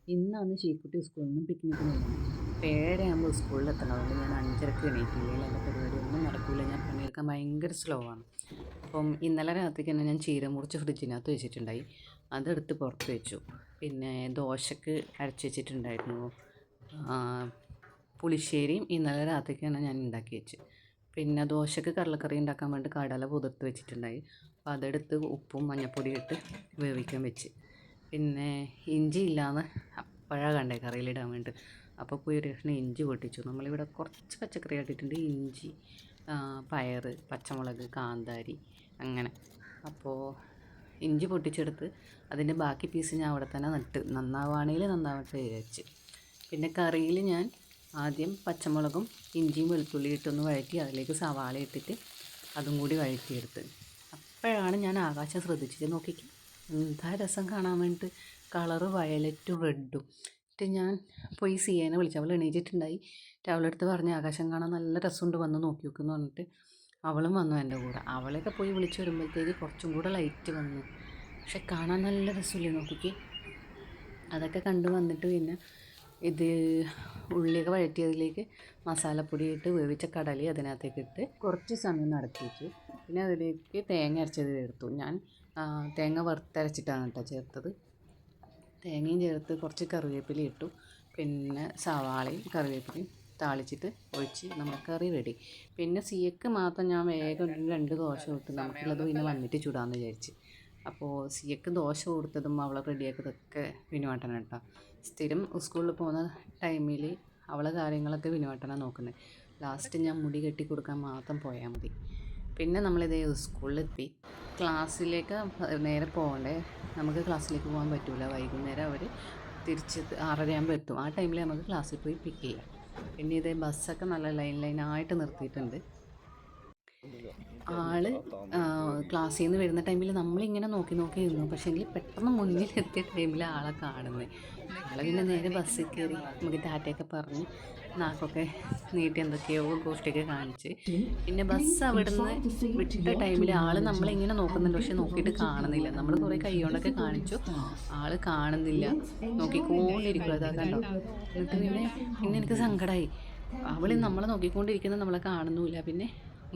ഇന്നാണ് ചീക്കുട്ടി സ്കൂളിൽ നിന്ന് പിക്നിക്കിന് പോകുന്നത്. അപ്പോൾ 7:30 സ്കൂളിൽ എത്തണം. അതുകൊണ്ട് ഞാൻ 5:30 എണീറ്റില്ലെങ്കിൽ എല്ലാ പരിപാടിയൊന്നും നടക്കില്ല. ഞാൻ പണിയെടുക്കാൻ ഭയങ്കര സ്ലോ ആണ്. അപ്പം ഇന്നലെ രാത്രിക്ക് തന്നെ ഞാൻ ചീര മുറിച്ച് ഫ്രിഡ്ജിനകത്ത് വെച്ചിട്ടുണ്ടായി. അതെടുത്ത് പുറത്ത് വെച്ചു. പിന്നെ ദോശക്ക് അരച്ച് വെച്ചിട്ടുണ്ടായിരുന്നു. പുളിശ്ശേരിയും ഇന്നലെ രാത്രിക്ക് തന്നെ ഞാൻ ഉണ്ടാക്കി വെച്ച്. പിന്നെ ദോശക്ക് കടലക്കറി ഉണ്ടാക്കാൻ വേണ്ടി കടല കുതിർത്ത് വെച്ചിട്ടുണ്ടായി. അപ്പോൾ അതെടുത്ത് ഉപ്പും മഞ്ഞൾപ്പൊടിയും ഇട്ട് വേവിക്കാൻ വെച്ച്. പിന്നെ ഇഞ്ചി ഇല്ലാന്ന് അപ്പോഴാണ് കണ്ടേ കറിയിലിടാൻ വേണ്ടി. അപ്പോൾ പോയി ഒരു കഷ്ണം ഇഞ്ചി പൊട്ടിച്ചു. നമ്മളിവിടെ കുറച്ച് പച്ചക്കറി ഇട്ടിട്ടുണ്ട്. ഇഞ്ചി, പയർ, പച്ചമുളക്, കാന്താരി അങ്ങനെ. അപ്പോൾ ഇഞ്ചി പൊട്ടിച്ചെടുത്ത് അതിൻ്റെ ബാക്കി പീസ് ഞാൻ അവിടെ തന്നെ നന്നാവുകയാണെങ്കിൽ നന്നാവട്ടെ വിചാരിച്ച്. പിന്നെ കറിയിൽ ഞാൻ ആദ്യം പച്ചമുളകും ഇഞ്ചിയും വെളുത്തുള്ളി ഇട്ടൊന്ന് വഴറ്റി അതിലേക്ക് സവാള ഇട്ടിട്ട് അതും കൂടി വഴറ്റിയെടുത്ത്. അപ്പോഴാണ് ഞാൻ ആകാശം ശ്രദ്ധിച്ചിട്ട് നോക്കിക്ക് എന്താ രസം കാണാൻ വേണ്ടിയിട്ട്. കളറ് വയലറ്റും റെഡും എന്നിട്ട് ഞാൻ പോയി സിയേനെ വിളിച്ചു. അവൾ എണീറ്റിട്ടുണ്ടായി. അവളെടുത്ത് പറഞ്ഞ് ആകാശം കാണാൻ നല്ല രസമുണ്ട്, വന്ന് നോക്കി നോക്കുമെന്ന് പറഞ്ഞിട്ട് അവളും വന്നു എൻ്റെ കൂടെ. അവളെയൊക്കെ പോയി വിളിച്ച് വരുമ്പോഴത്തേക്ക് കുറച്ചും കൂടെ ലൈറ്റ് വന്നു. പക്ഷെ കാണാൻ നല്ല രസമില്ലേ നോക്കിക്ക്. അതൊക്കെ കണ്ടു വന്നിട്ട് പിന്നെ ഇത് ഉള്ളിയൊക്കെ വഴറ്റിയതിലേക്ക് മസാലപ്പൊടി ഇട്ട് വേവിച്ച കടല അതിനകത്തേക്ക് ഇട്ട് കുറച്ച് സമയം നടത്തി വെച്ചു. പിന്നെ അതിലേക്ക് തേങ്ങ അരച്ചത് ചേർത്തു. ഞാൻ തേങ്ങ വറുത്തരച്ചിട്ടാണ് കേട്ടോ ചേർത്തത്. തേങ്ങയും ചേർത്ത് കുറച്ച് കറിവേപ്പില ഇട്ടു. പിന്നെ സവാളയും കറിവേപ്പിലയും താളിച്ചിട്ട് ഒഴിച്ച് നമ്മൾ കറി റെഡി. പിന്നെ സിയക്ക് മാത്രം ഞാൻ വേഗം 2 ദോശ ഇട്ട് നമുക്കുള്ളത് പിന്നെ വന്നിട്ട് ചൂടാമെന്ന് വിചാരിച്ച്. അപ്പോൾ സിയക്ക് ദോശ കൊടുത്തതും അവളെ റെഡിയാക്കിയതൊക്കെ വിനുവേട്ടനാണ് കേട്ടോ. സ്ഥിരം സ്കൂളിൽ പോകുന്ന ടൈമിൽ അവളെ കാര്യങ്ങളൊക്കെ വിനുവേട്ടനാണ് നോക്കുന്നത്. ലാസ്റ്റ് ഞാൻ മുടി കെട്ടി കൊടുക്കാൻ മാത്രം പോയാൽ മതി. പിന്നെ നമ്മളിതേ സ്കൂളിലെത്തി. ക്ലാസ്സിലേക്ക് നേരെ പോകണ്ടേ. നമുക്ക് ക്ലാസ്സിലേക്ക് പോകാൻ പറ്റില്ല. വൈകുന്നേരം അവർ തിരിച്ച് 6:30 എത്തും. ആ ടൈമിൽ നമുക്ക് ക്ലാസ്സിൽ പോയി പിക്ക് ചെയ്യാം. പിന്നെ ഇതേ ബസ്സൊക്കെ നല്ല ലൈനായിട്ട് നിർത്തിയിട്ടുണ്ട്. ആള് ക്ലാസ്സിൽ നിന്ന് വരുന്ന ടൈമിൽ നമ്മളിങ്ങനെ നോക്കി ഇരുന്നു. പക്ഷേങ്കിൽ പെട്ടെന്ന് മുന്നിലെത്തിയ ടൈമിൽ ആളെ കാണുന്നത്. ആളെ പിന്നെ നേരെ ബസ്സിൽ കയറി നമുക്ക് ടാറ്റയൊക്കെ പറഞ്ഞ് നാക്കൊക്കെ നീട്ടി എന്തൊക്കെയോ ഗോഷ്ടിയൊക്കെ കാണിച്ച്. പിന്നെ ബസ് അവിടുന്ന് വിട്ട ടൈമിൽ ആൾ നമ്മളിങ്ങനെ നോക്കുന്നുണ്ട്. പക്ഷെ നോക്കിയിട്ട് കാണുന്നില്ല. നമ്മൾ കുറേ കൈകൊണ്ടൊക്കെ കാണിച്ചു. ആൾ കാണുന്നില്ല, നോക്കിക്കൊണ്ടിരിക്കുക. അതാ കണ്ടോ. എന്നിട്ട് പിന്നെ എനിക്ക് സങ്കടമായി. അവൾ നമ്മളെ നോക്കിക്കൊണ്ടിരിക്കുന്നത് നമ്മളെ കാണുന്നുമില്ല. പിന്നെ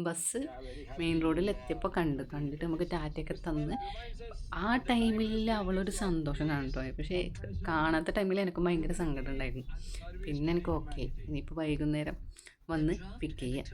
ബസ് മെയിൻ റോഡിൽ എത്തിയപ്പോൾ കണ്ടിട്ട് നമുക്ക് ടാറ്റയൊക്കെ തന്ന് ആ ടൈമിൽ അവളൊരു സന്തോഷം കാണട്ടോ. പക്ഷേ കാണാത്ത ടൈമിൽ എനിക്ക് ഭയങ്കര സങ്കടം ഉണ്ടായിരുന്നു. പിന്നെ എനിക്ക് ഓക്കെ, ഇനിയിപ്പോൾ വൈകുന്നേരം വന്ന് പിക്ക് ചെയ്യാം.